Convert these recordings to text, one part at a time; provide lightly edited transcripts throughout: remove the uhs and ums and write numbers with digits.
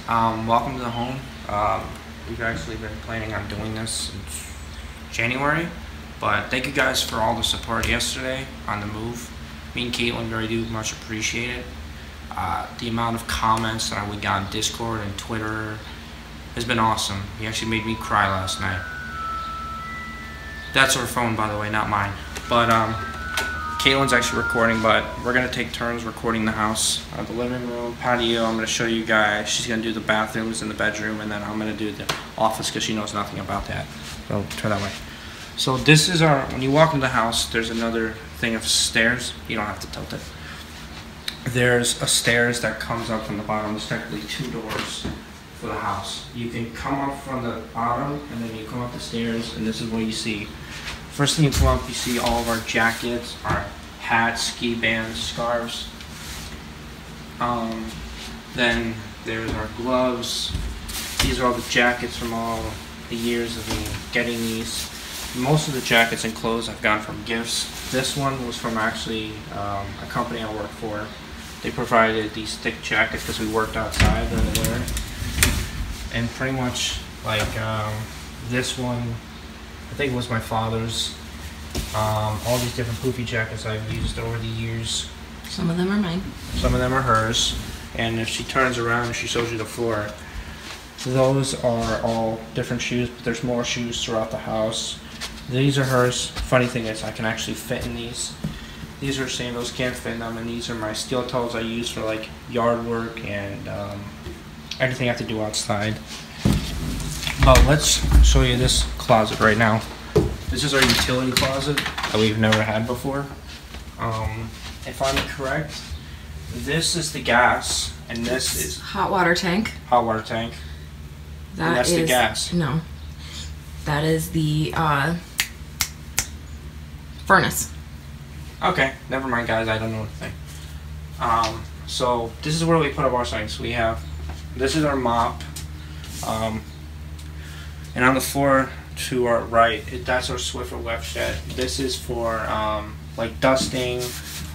Welcome to the home. We've actually been planning on doing this since January, but thank you guys for all the support yesterday on the move. Me and Caitlin very do much appreciate it. The amount of comments that we got on Discord and Twitter has been awesome. He actually made me cry last night. That's her phone, by the way, not mine. But Caitlin's actually recording, but we're gonna take turns recording the house. The living room, patio. I'm gonna show you guys. She's gonna do the bathrooms and the bedroom, and then I'm gonna do the office because she knows nothing about that. So turn that way. So this is our. When you walk into the house, there's another thing of stairs. You don't have to tilt it. There's a stairs that comes up from the bottom. There's technically two doors for the house. You can come up from the bottom, and then you come up the stairs, and this is what you see. First thing you come up, you see all of our jackets, our hats, ski bands, scarves. Then there's our gloves. These are all the jackets from all the years of me getting these. Most of the jackets and clothes I've gotten from gifts. This one was from actually a company I work for. They provided these thick jackets because we worked outside there. And pretty much like this one, I think it was my father's. All these different poofy jackets I've used over the years. Some of them are mine. Some of them are hers. And if she turns around and she shows you the floor, those are all different shoes, but there's more shoes throughout the house. These are hers. Funny thing is I can actually fit in these. These are sandals, can't fit in them, and these are my steel toes I use for like yard work and anything I have to do outside. But let's show you this closet right now. This is our utility closet that we've never had before. If I'm correct, this is the gas, and this is hot water tank. Hot water tank. And that's the gas. No, that is the furnace. Okay, never mind, guys. I don't know anything. So this is where we put up our things. We have this is our mop, and on the floor to our right, that's our Swiffer web shed. This is for like dusting.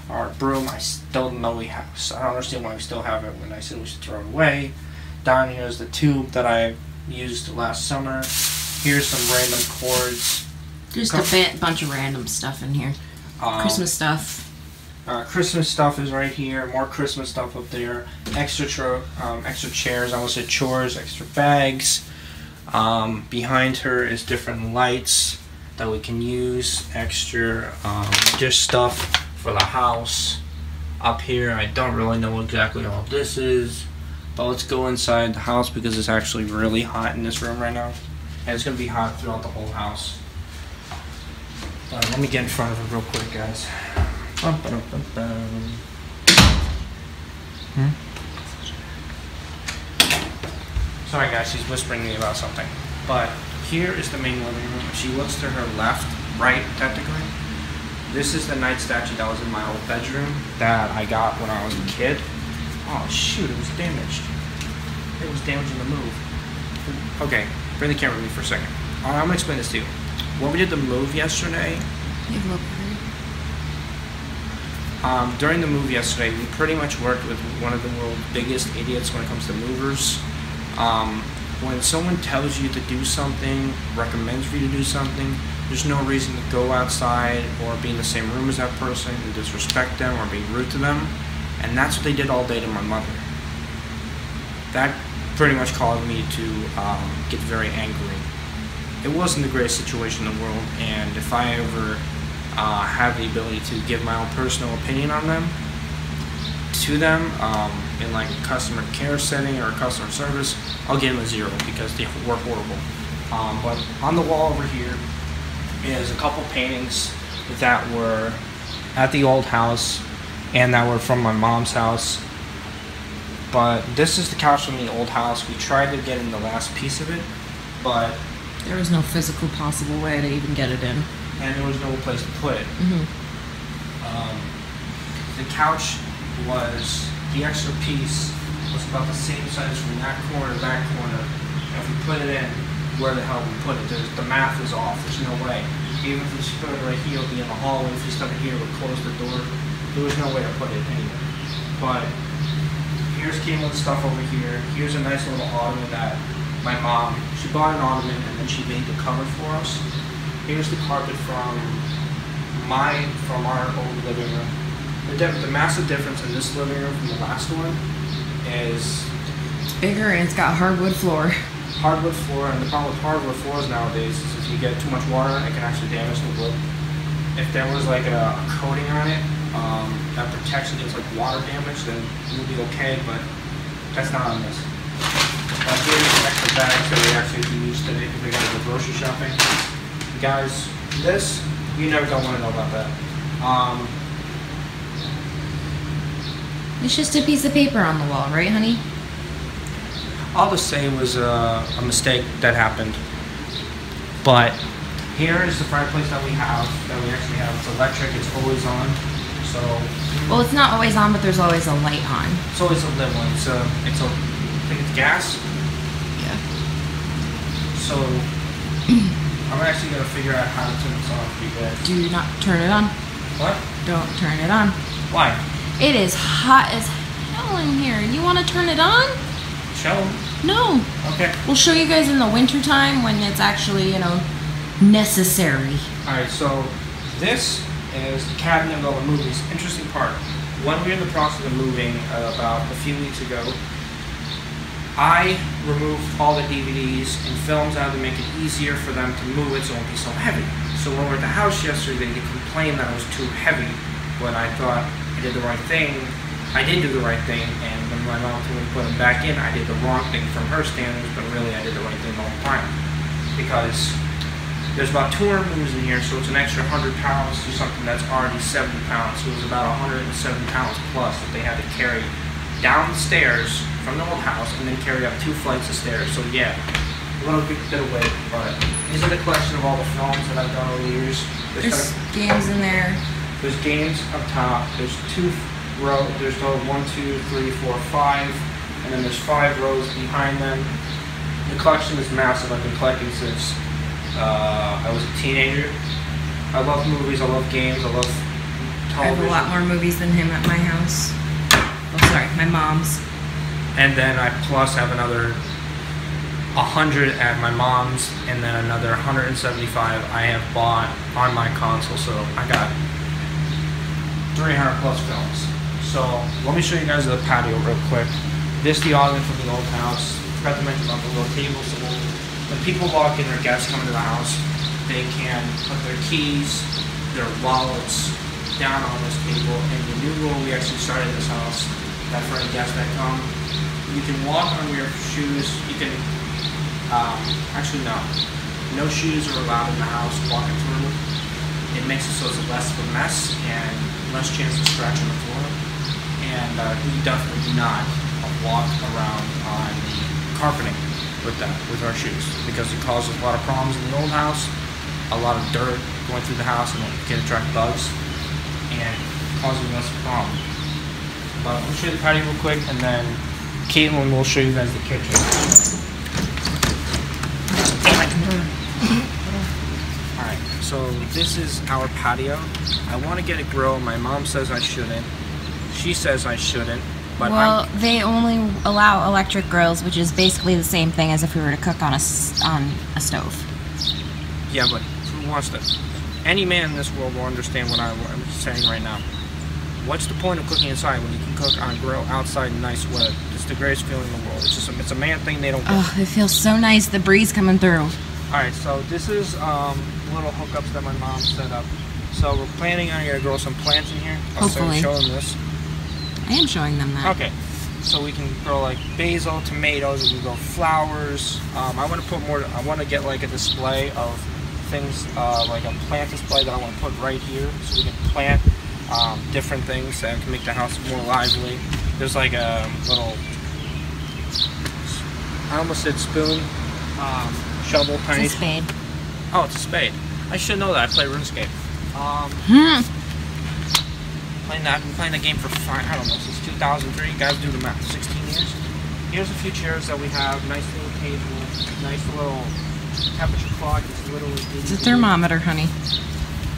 Our broom, I still don't know we have. So I don't understand why we still have it when I said we should throw it away. Down here is the tube that I used last summer. Here's some random cords. Just a bunch of random stuff in here. Christmas stuff. Christmas stuff is right here. More Christmas stuff up there. Extra chairs. I almost said chores. Extra bags. Behind her is different lights that we can use. Extra dish stuff for the house. Up here, I don't really know exactly all this is, but let's go inside the house because it's actually really hot in this room right now, and it's gonna be hot throughout the whole house. Let me get in front of it real quick, guys. Sorry guys, she's whispering to me about something. But here is the main living room. If she looks to her left, right technically, this is the night statue that was in my old bedroom that I got when I was a kid. Oh shoot, it was damaged. It was damaged in the move. Okay, bring the camera with me for a second. I'm gonna explain this to you. When we did the move yesterday, during the move yesterday, we pretty much worked with one of the world's biggest idiots when it comes to movers. When someone tells you to do something, recommends for you to do something, there's no reason to go outside or be in the same room as that person and disrespect them or be rude to them. And that's what they did all day to my mother. That pretty much caused me to get very angry. It wasn't the greatest situation in the world, and if I ever have the ability to give my own personal opinion on them, to them, in like a customer care setting or a customer service, I'll give them a 0 because they were horrible. But on the wall over here is a couple paintings that were at the old house and that were from my mom's house. But this is the couch from the old house. We tried to get in the last piece of it, but there was no physical possible way to even get it in. And there was no place to put it. The couch was, the extra piece was about the same size from that corner to that corner. And if we put it in, where the hell we put it? The math is off. There's no way. Even if we put it right here, it would be in the hallway. If we stuck it here, it would close the door. There was no way to put it anywhere. But here's Caitlin's stuff over here. Here's a nice little ottoman that my mom, she bought an ottoman and then she made the cover for us. Here's the carpet from our old living room. The massive difference in this living room from the last one is it's bigger and it's got hardwood floor. Hardwood floor, and the problem with hardwood floors nowadays is if you get too much water on it, it can actually damage the wood. If there was like a coating on it that protects against like water damage, then it would be okay, but that's not on this. Here's some extra bags that we actually can use today because we gotta go grocery shopping. Guys, this, you never don't want to know about that. It's just a piece of paper on the wall, right, honey? I'll just say it was a mistake that happened. But here is the fireplace that we actually have. It's electric, it's always on. So well, it's not always on, but there's always a light on. It's always a lit one. I think it's gas. Yeah. So I'm actually gonna figure out how to turn this on for you guys. Do not turn it on. What? Don't turn it on. Why? It is hot as hell in here. You want to turn it on? Show them. No. Okay. We'll show you guys in the winter time when it's actually, necessary. Alright, so this is the cabinet of all the movies. Interesting part. When we were in the process of moving about a few weeks ago, I removed all the DVDs and films out to make it easier for them to move it so it won't be so heavy. So when we were at the house yesterday, they complained that it was too heavy, but I thought I did the right thing. I did do the right thing, and when my mom told me to put them back in, I did the wrong thing from her standards, but really I did the right thing the whole time. Because there's about 200 movies in here, so it's an extra 100 pounds to something that's already 70 pounds. So it was about 170 pounds plus that they had to carry down the stairs from the old house and then carry up 2 flights of stairs. So yeah, a little bit of weight, but these are the collection of all the films that I've done over the years. There's games in there. There's games up top. There's 2 rows. There's 1, 2, 3, 4, 5, and then there's 5 rows behind them. The collection is massive. I've been collecting since I was a teenager. I love movies. I love games. I love television. I have a lot more movies than him at my house. Oh, sorry, my mom's. And then I plus have another 100 at my mom's, and then another 175 I have bought on my console. So I got 300 plus films. So let me show you guys the patio real quick. This is the ottoman from the old house. Forgot to mention about the little table. So when people walk in, or guests come into the house, they can put their keys, their wallets down on this table. And the new rule we actually started in this house, that for any guests that come, you can walk on your shoes. You can actually no shoes are allowed in the house walking through. It makes it so it's less of a mess and less chance of scratch on the floor. And we definitely do not walk around on the carpeting with our shoes, because it causes a lot of problems in the old house. A lot of dirt going through the house and it can attract bugs and causing us a problem. But let me show you the patio real quick, and then Caitlin will show you guys the kitchen. Alright, so this is our patio. I want to get a grill. My mom says I shouldn't. She says I shouldn't. But well, they only allow electric grills, which is basically the same thing as if we were to cook on a stove. Yeah, but who wants to? Any man in this world will understand what I'm saying right now. What's the point of cooking inside when you can cook on a grill outside in nice weather? It's the greatest feeling in the world. It's a man thing they don't get. Oh, it feels so nice, the breeze coming through. Alright, so this is little hookups that my mom set up. So we're planning on gonna grow some plants in here. Hopefully. Show them this. I am showing them that. Okay. So we can grow like basil, tomatoes, we can grow flowers. I want to put more, I want to get like a display of things, like a plant display that I want to put right here, so we can plant different things that can make the house more lively. There's like a little, I almost said spoon, shovel, tiny. It's a spade. Oh, it's a spade. I should know that. I play RuneScape. I've been playing the game for I don't know, since 2003. Guys, do the math. 16 years. Here's a few chairs that we have. Nice little table. Nice little temperature clock. It's a thermometer, honey.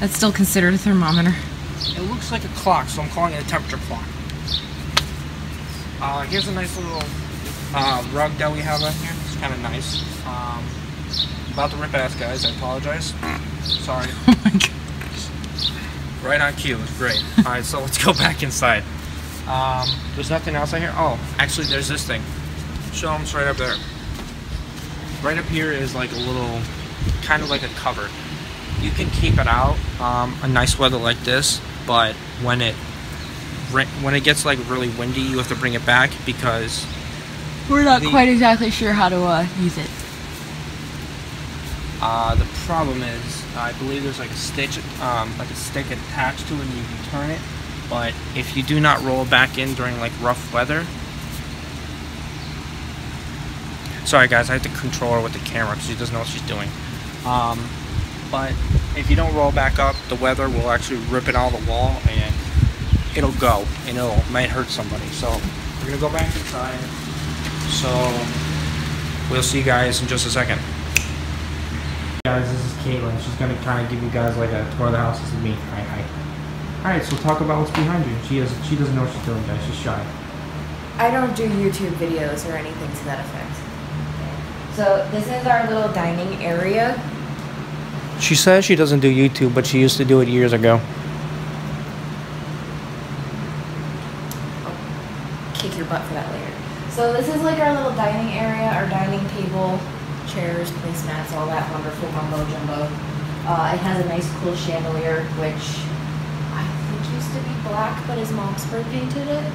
That's still considered a thermometer. It looks like a clock, so I'm calling it a temperature clock. Here's a nice little rug that we have out here. It's kind of nice. About to rip ass, guys. I apologize. Sorry. Oh my gosh. Right on cue. It's great. Alright, so let's go back inside. There's nothing else out here. Oh, actually, there's this thing. Show them. It's right up there. Right up here is like a little, kind of like a cover. You can keep it out a nice weather like this, but when it gets like really windy, you have to bring it back because we're not quite exactly sure how to use it. The problem is, I believe there's like a stick attached to it, and you can turn it. But if you do not roll back in during like rough weather, sorry guys, I have to control her with the camera because she doesn't know what she's doing. But if you don't roll back up, the weather will actually rip it out of the wall and it'll go and it might hurt somebody. So we're gonna go back inside. So we'll see you guys in just a second. Guys, this is Caitlin. She's gonna kind of give you guys like a tour of the house. This is me. Hi. Alright, so talk about what's behind you. She doesn't know what she's doing, guys. She's shy. I don't do YouTube videos or anything to that effect. So this is our little dining area. She says she doesn't do YouTube, but she used to do it years ago. I'll kick your butt for that later. So this is like our little dining area, our dining table, chairs, placemats, all that wonderful mumbo jumbo. It has a nice cool chandelier, which I think used to be black, but his mom spray painted it.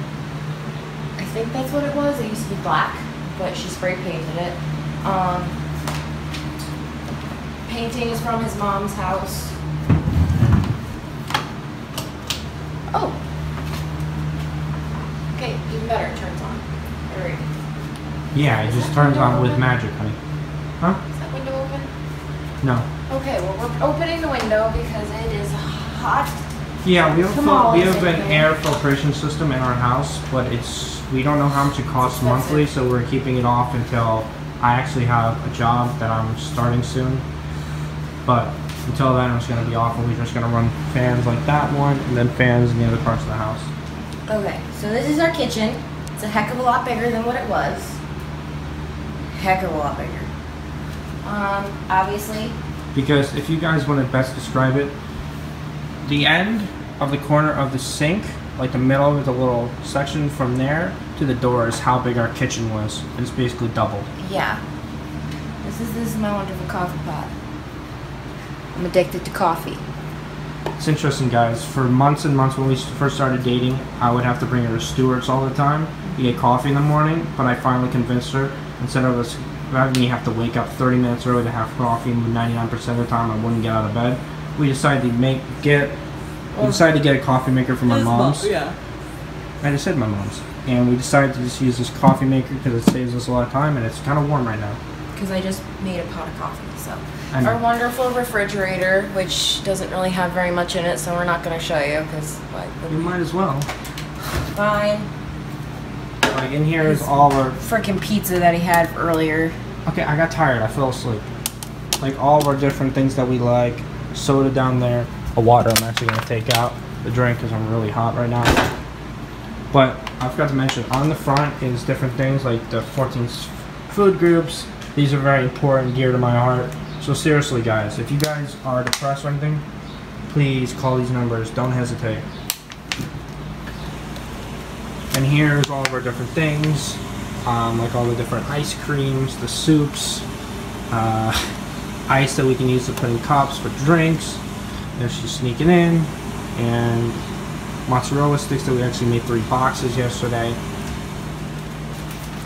I think that's what it was. It used to be black, but she spray painted it. Painting is from his mom's house. Oh. Okay, even better. It turns on. There we go. Yeah, it just turns on with magic, honey. Huh? Is that window open? No. Okay, well we're opening the window because it is hot. Yeah, we have an air filtration system in our house, but we don't know how much it costs monthly, so we're keeping it off until I actually have a job that I'm starting soon. But until then, it's going to be off, and we're just going to run fans like that one, and then fans in the other parts of the house. Okay, so this is our kitchen. It's a heck of a lot bigger than what it was. Heck of a lot bigger. Obviously. Because if you guys want to best describe it, the end of the corner of the sink, like the middle of the little section from there to the door is how big our kitchen was. And it's basically doubled. Yeah. This is my wonderful coffee pot. I'm addicted to coffee. It's interesting, guys. For months and months when we first started dating, I would have to bring her to Stewart's all the time to get coffee in the morning, but I finally convinced her, instead of having me have to wake up 30 minutes early to have coffee, and 99% of the time I wouldn't get out of bed, we decided to get a coffee maker from my mom's. Yeah. I just said my mom's. And we decided to just use this coffee maker because it saves us a lot of time, and it's kind of warm right now. Because I just made a pot of coffee, so. Our wonderful refrigerator, which doesn't really have very much in it, so we're not going to show you, because you might as well. Fine. Like in here is all our freaking pizza that he had earlier. Okay, I got tired. I fell asleep. Like all of our different things that we like. Soda down there. A water I'm actually going to take out. The drink because I'm really hot right now. But I forgot to mention, on the front is different things like the 14 food groups. These are very important, dear to my heart. So seriously, guys, if you guys are depressed or anything, please call these numbers. Don't hesitate. And here's all of our different things, like all the different ice creams, the soups, ice that we can use to put in cups for drinks. There's she's sneaking in, and mozzarella sticks that we actually made 3 boxes yesterday.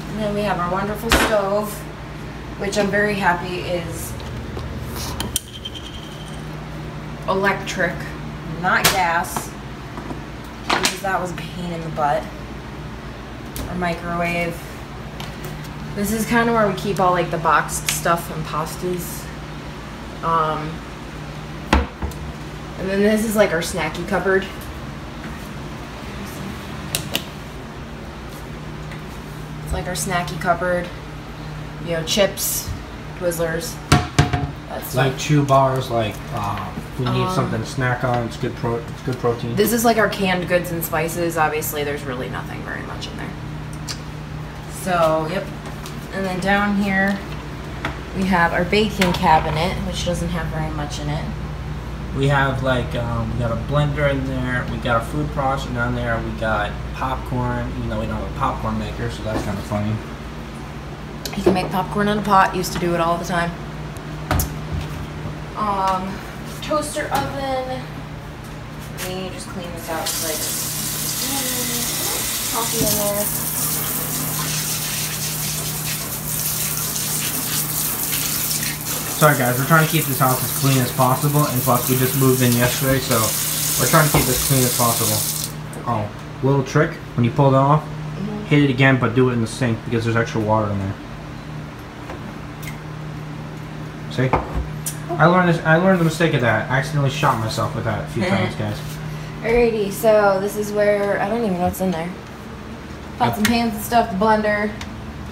And then we have our wonderful stove, which I'm very happy is electric, not gas, because that was a pain in the butt. Our microwave. This is kind of where we keep all like the boxed stuff and pastas. And then this is like our snacky cupboard. It's like our snacky cupboard. You know, chips, Twizzlers. That's like chew bars, like if we need something to snack on, it's good protein. This is like our canned goods and spices. Obviously, there's really nothing very much in there. So, yep. And then down here, we have our baking cabinet, which doesn't have very much in it. We have like, we got a blender in there, we got a food processor down there, we got popcorn, even though we don't have a popcorn maker, so that's kind of funny. You can make popcorn in a pot, used to do it all the time. Toaster oven. We need to just clean this out so coffee in there. Sorry guys, we're trying to keep this house as clean as possible, and plus we just moved in yesterday, so we're trying to keep this clean as possible. Oh, little trick, when you pull it off, hit it again, but do it in the sink because there's extra water in there. See? I learned the mistake of that. I accidentally shot myself with that a few times, guys. Alrighty, so this is where, I don't even know what's in there. Pots and pans and stuff, the blender.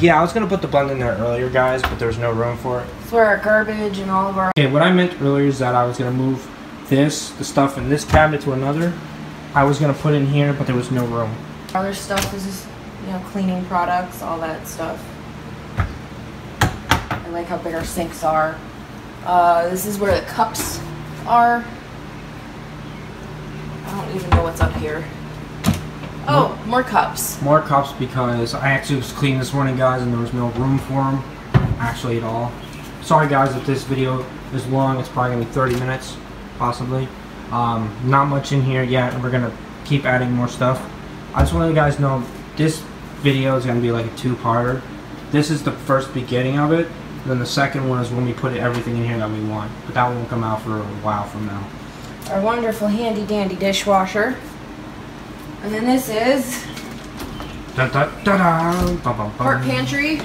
Yeah, I was going to put the blender in there earlier, guys, but there's no room for it. It's where our garbage and all of our... Okay, what I meant earlier is that I was going to move the stuff in this cabinet to another. I was going to put in here, but there was no room. Other stuff is just, cleaning products, all that stuff. I like how big our sinks are. This is where the cups are. I don't even know what's up here. Oh, more cups. More cups because I actually was cleaning this morning, guys, and there was no room for them, actually, at all. Sorry, guys, if this video is long. It's probably going to be 30 minutes, possibly. Not much in here yet, and we're going to keep adding more stuff. I just want you guys to know this video is going to be like a two-parter. This is the first beginning of it. Then the second one is when we put everything in here that we want. But that won't come out for a while from now. Our wonderful handy dandy dishwasher. And then this is part pantry,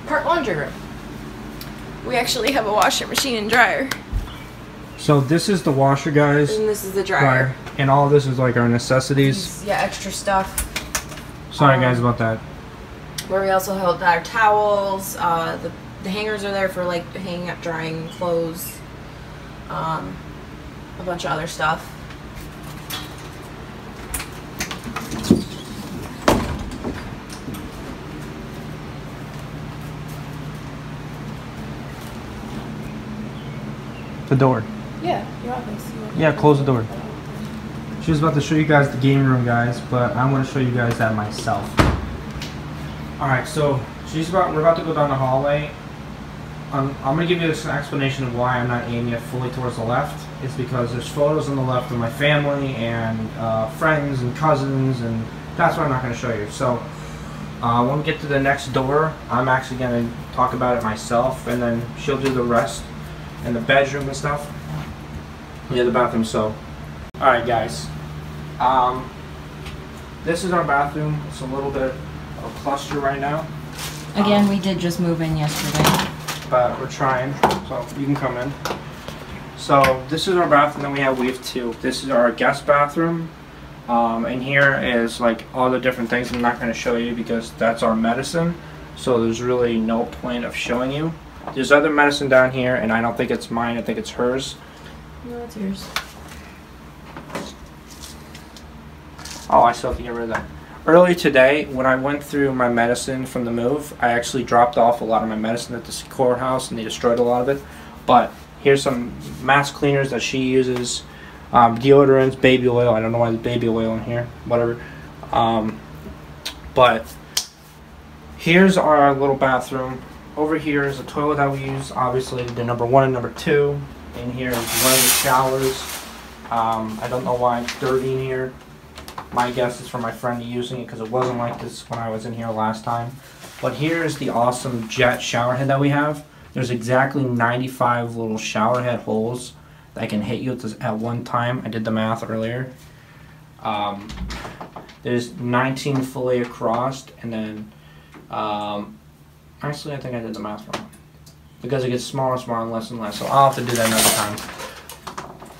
part laundry room. We actually have a washer machine and dryer. So this is the washer, guys. And this is the dryer. And all this is like our necessities. Yeah, extra stuff. Sorry guys about that. Where we also hold our towels. The hangers are there for like hanging up drying clothes. A bunch of other stuff. The door. Yeah, you're obvious. Yeah, close the door. She was about to show you guys the game room, guys, but I want to show you guys that myself. Alright, so we're about to go down the hallway. I'm going to give you an explanation of why I'm not aiming it fully towards the left. It's because there's photos on the left of my family and friends and cousins, and that's what I'm not going to show you. So when we get to the next door, I'm actually going to talk about it myself, and then she'll do the rest in the bedroom and stuff. Yeah, the bathroom. So, alright guys, this is our bathroom. It's a little bit of a cluster right now. Again, we did just move in yesterday. But we're trying, so you can come in. So this is our bathroom that we have two. This is our guest bathroom. And here is like all the different things I'm not going to show you because that's our medicine. So there's really no point of showing you. There's other medicine down here, and I don't think it's mine, I think it's hers. No, it's yours. Oh, I still have to get rid of that. Earlier today, when I went through my medicine from the move, I actually dropped off a lot of my medicine at the courthouse, and they destroyed a lot of it. But here's some mask cleaners that she uses, deodorants, baby oil. I don't know why there's baby oil in here, whatever. But here's our little bathroom. Over here is a toilet that we use, obviously the number 1 and number 2. In here is one of the showers. I don't know why it's dirty in here. My guess is for my friend using it because it wasn't like this when I was in here last time. But here is the awesome jet shower head that we have. There's exactly 95 little shower head holes that can hit you at one time. I did the math earlier. There's 19 fully across, and then actually I think I did the math wrong because it gets smaller and smaller and less, so I'll have to do that another time.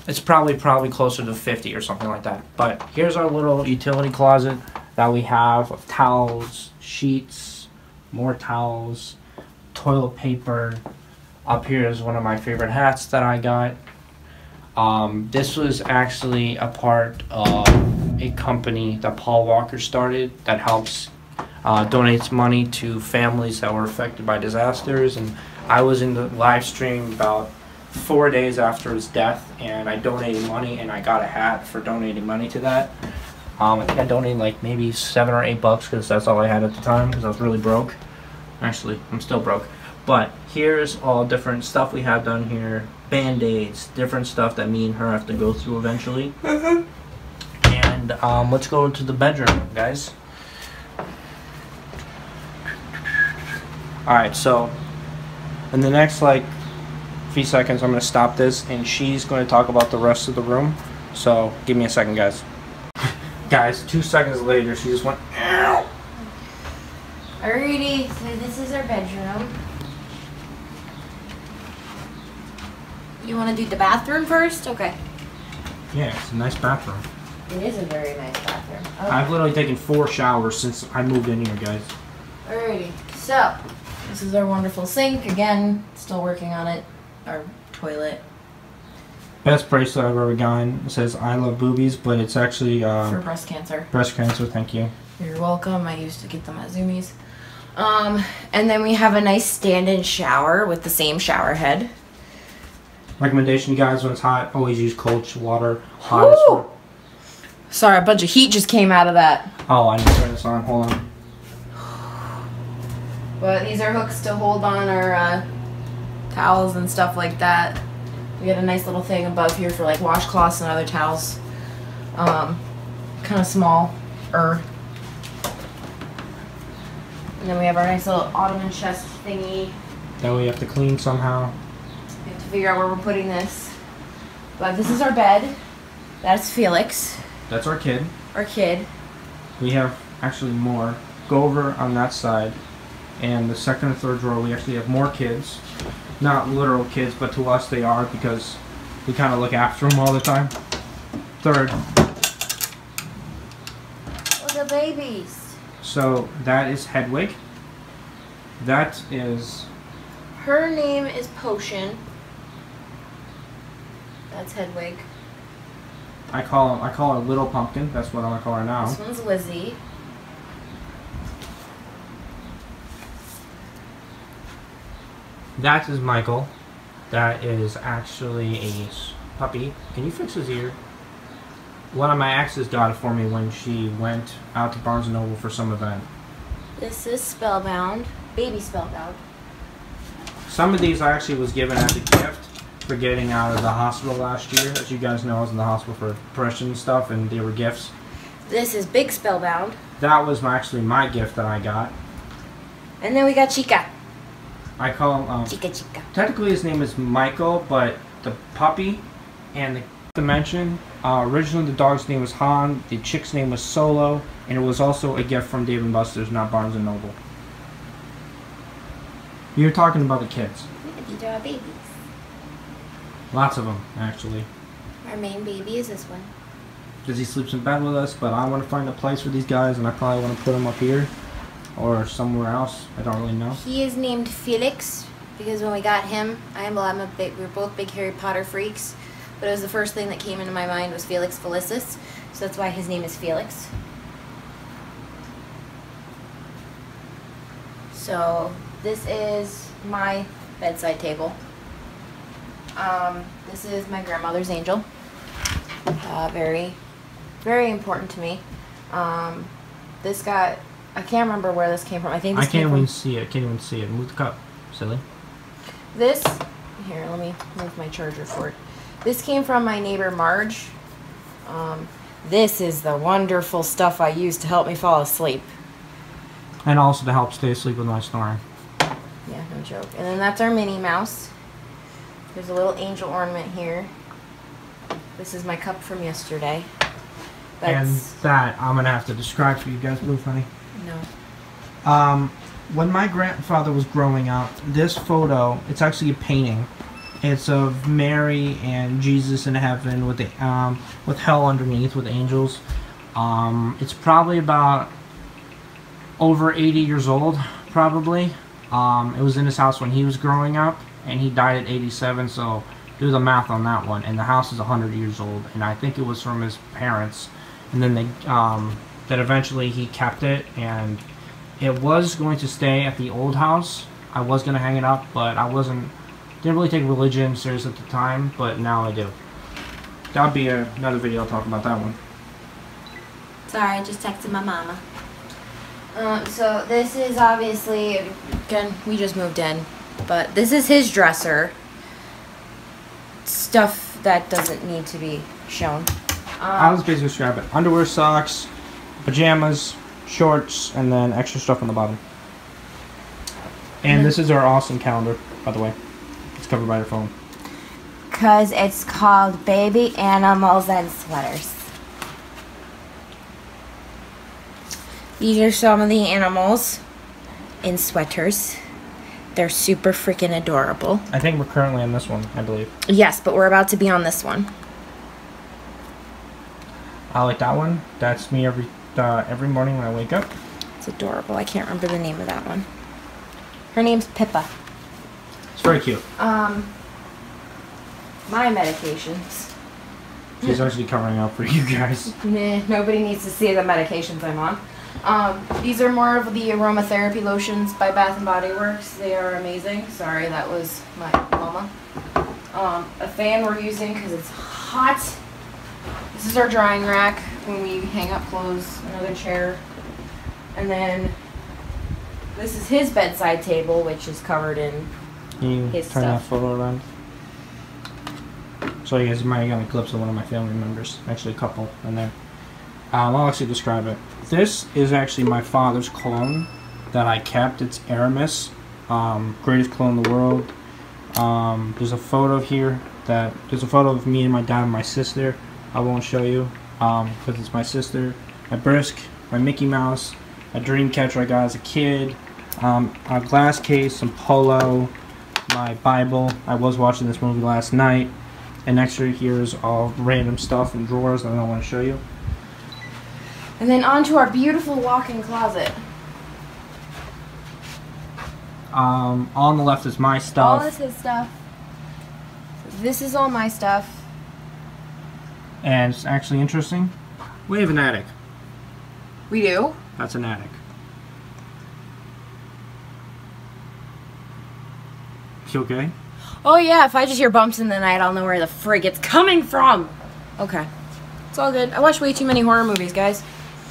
It's probably closer to 50 or something like that. But here's our little utility closet that we have of towels, sheets, more towels, toilet paper. Up here is one of my favorite hats that I got. This was actually a part of a company that Paul Walker started that helps donates money to families that were affected by disasters. And I was in the live stream about 4 days after his death, and I donated money, and I got a hat for donating money to that. I think I donated like maybe $7 or $8 because that's all I had at the time because I was really broke. Actually, I'm still broke. But here's all different stuff we have done here. Band-aids, different stuff that me and her have to go through eventually. And let's go into the bedroom, guys. Alright, so in the next like few seconds I'm going to stop this and she's going to talk about the rest of the room. So give me a second, guys. Guys, 2 seconds later she just went, ow! Alrighty, so this is our bedroom. You want to do the bathroom first? Okay. Yeah, it's a nice bathroom. It is a very nice bathroom. Okay. I've literally taken 4 showers since I moved in here, guys. Alrighty, so this is our wonderful sink. Again, still working on it. Our toilet. Best bracelet I've ever gotten. It says I love boobies, but it's actually for breast cancer. Breast cancer, thank you. You're welcome. I used to get them at Zoomies. And then we have a nice stand-in shower with the same shower head. Recommendation, guys, when it's hot, always use cold water. Hot. Sorry, a bunch of heat just came out of that. Oh, I need to turn this on. Hold on. But these are hooks to hold on our towels and stuff like that. We got a nice little thing above here for like washcloths and other towels. Kind of small. And then we have our nice little ottoman chest thingy. That we have to clean somehow. We have to figure out where we're putting this. But this is our bed. That's Felix. That's our kid. Our kid. We have actually more. Go over on that side. And the second and third drawer, we actually have more kids. Not literal kids, but to us they are because we kind of look after them all the time. Third. Oh, the babies. So that is Hedwig. That is... Her name is Potion. That's Hedwig. I call her Little Pumpkin. That's what I'm gonna call her now. This one's Lizzie. That is Michael. That is actually a puppy. Can you fix his ear? One of my exes got it for me when she went out to Barnes & Noble for some event. This is Spellbound. Baby Spellbound. Some of these I actually was given as a gift for getting out of the hospital last year. As you guys know, I was in the hospital for depression and stuff, and they were gifts. This is Big Spellbound. That was actually my gift that I got. And then we got Chica. I call him... Chica. Technically his name is Michael, but the puppy and the dimension, originally the dog's name was Han, the chick's name was Solo, and it was also a gift from Dave & Buster's, not Barnes & Noble. You're talking about the kids. These are our babies. Lots of them, actually. Our main baby is this one. Because he sleeps in bed with us, but I want to find a place for these guys, and I probably want to put them up here or somewhere else. I don't really know. He is named Felix because when we got him, we're both big Harry Potter freaks, but it was the first thing that came into my mind was Felix Felicis, so that's why his name is Felix. So this is my bedside table. This is my grandmother's angel. Very, very important to me. This got, I can't remember where this came from. I think this came from... I can't even see it. Move the cup, silly. This, here, let me move my charger for it. This came from my neighbor Marge. This is the wonderful stuff I use to help me fall asleep. And also to help stay asleep with my snoring. Yeah, no joke. And then that's our Minnie Mouse. There's a little angel ornament here. This is my cup from yesterday. And that I'm gonna have to describe for you guys, Blue Funny. No. When my grandfather was growing up, this photo, it's actually a painting. It's of Mary and Jesus in heaven with the with hell underneath with angels. It's probably about over 80 years old, probably. It was in his house when he was growing up, and he died at 87, so do the math on that one. And the house is 100 years old, and I think it was from his parents. And then they, then eventually he kept it, and It was going to stay at the old house. I was going to hang it up, but didn't really take religion serious at the time, but now I do. That'll be another video. I'll talk about that one. Sorry, I just texted my mama. So this is obviously, again, we just moved in, but this is his dresser. Stuff that doesn't need to be shown. I'll just basically describe it. Underwear, socks, pajamas, shorts, and then extra stuff on the bottom. And this is our awesome calendar, by the way. It's covered by your phone. Because it's called Baby Animals and Sweaters. These are some of the animals in sweaters. They're super freaking adorable. I think we're currently on this one, I believe. Yes, but we're about to be on this one. I like that one. That's me every morning when I wake up. It's adorable. I can't remember the name of that one. Her name's Pippa. It's very cute. My medications. She's actually covering up for you guys. Nah, nobody needs to see the medications I'm on. These are more of the aromatherapy lotions by Bath & Body Works. They are amazing. Sorry, that was my mama. A fan we're using because it's hot. This is our drying rack when we hang up clothes. Another chair. And then this is his bedside table, which is covered in his turn that stuff. photo around. So you guys might get a glimpse of one of my family members. Actually, a couple in there. I'll actually describe it. This is actually my father's cologne that I kept. It's Aramis, greatest cologne in the world. There's a photo here there's a photo of me and my dad and my sister. I won't show you because it's my sister. My brisk, my Mickey Mouse, a dream catcher I got as a kid, a glass case, some polo, my Bible. I was watching this movie last night. And extra here is all random stuff in drawers that I don't want to show you. And then onto our beautiful walk-in closet. On the left is my stuff. All is his stuff. This is all my stuff. And it's actually interesting. We have an attic. We do? That's an attic. You okay? Oh yeah, if I just hear bumps in the night, I'll know where the frig it's coming from. Okay. It's all good. I watch way too many horror movies, guys.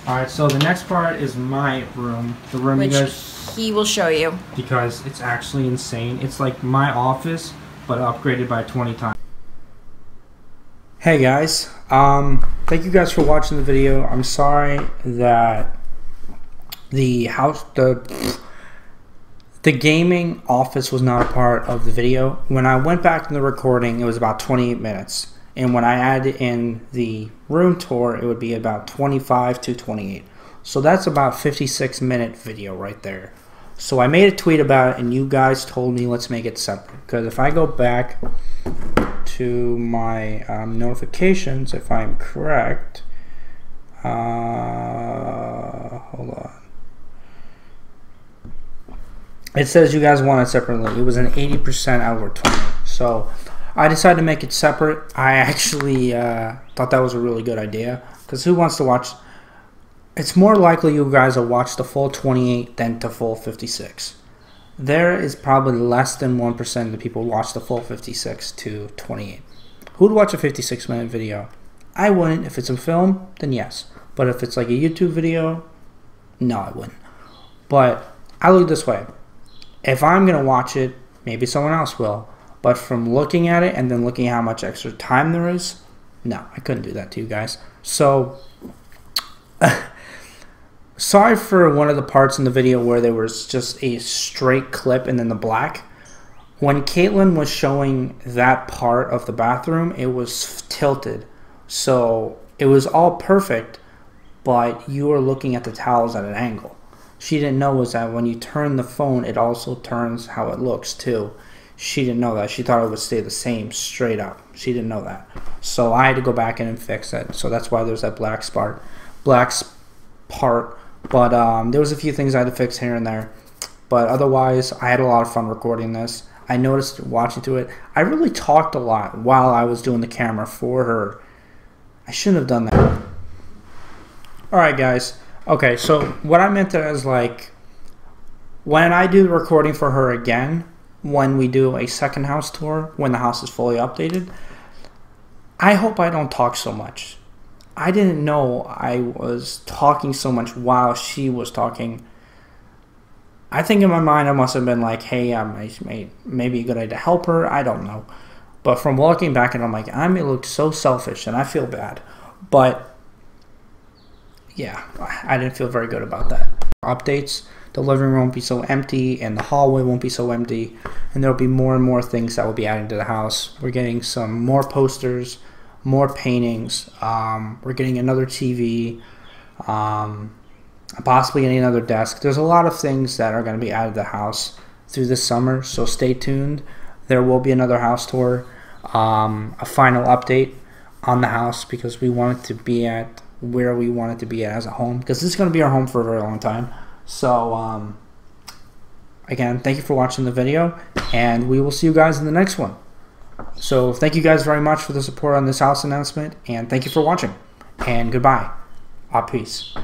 Alright, so the next part is my room. The room Which you guys... he will show you. Because it's actually insane. It's like my office, but upgraded by 20 times. Hey guys, thank you guys for watching the video. I'm sorry that the gaming office was not a part of the video. When I went back in the recording, it was about 28 minutes. And when I added in the room tour, it would be about 25 to 28. So that's about 56-minute video right there. So I made a tweet about it, and you guys told me let's make it separate. Because if I go back to my notifications, if I'm correct, hold on. It says you guys want it separately. It was an 80% over 20. So I decided to make it separate. I actually thought that was a really good idea. Because who wants to watch... It's more likely you guys will watch the full 28 than the full 56. There is probably less than 1% of the people who watch the full 56 to 28. Who'd watch a 56-minute video? I wouldn't. If it's a film, then yes. But if it's like a YouTube video, no, I wouldn't. But I look this way. If I'm going to watch it, maybe someone else will. But from looking at it and then looking at how much extra time there is, no, I couldn't do that to you guys. So, sorry for one of the parts in the video where there was just a straight clip and then the black. When Caitlin was showing that part of the bathroom, it was tilted. So, it was all perfect, but you were looking at the towels at an angle. She didn't know was that when you turn the phone, it also turns how it looks too. She didn't know that. She thought it would stay the same straight up. She didn't know that. So I had to go back in and fix it. So that's why there's that black part. But there was a few things I had to fix here and there. But otherwise, I had a lot of fun recording this. I noticed watching to it, I really talked a lot while I was doing the camera for her. I shouldn't have done that. Alright guys. Okay, so what I meant as like when I do the recording for her again, when we do a second house tour, when the house is fully updated, I hope I don't talk so much. I didn't know I was talking so much while she was talking. I think in my mind I must have been like, hey, maybe a good idea to help her. I don't know. But from walking back and I'm like, I may look so selfish and I feel bad. But yeah, I didn't feel very good about that. Updates, the living room won't be so empty and the hallway won't be so empty. And there'll be more and more things that will be added to the house. We're getting some more posters, more paintings. We're getting another TV, possibly getting another desk. There's a lot of things that are going to be added to the house through this summer, so stay tuned. There will be another house tour, a final update on the house, because we want it to be at where we want it to be at as a home, because this is going to be our home for a very long time. So again, thank you for watching the video, and we will see you guys in the next one. So thank you guys very much for the support on this house announcement, and thank you for watching, and goodbye. Peace.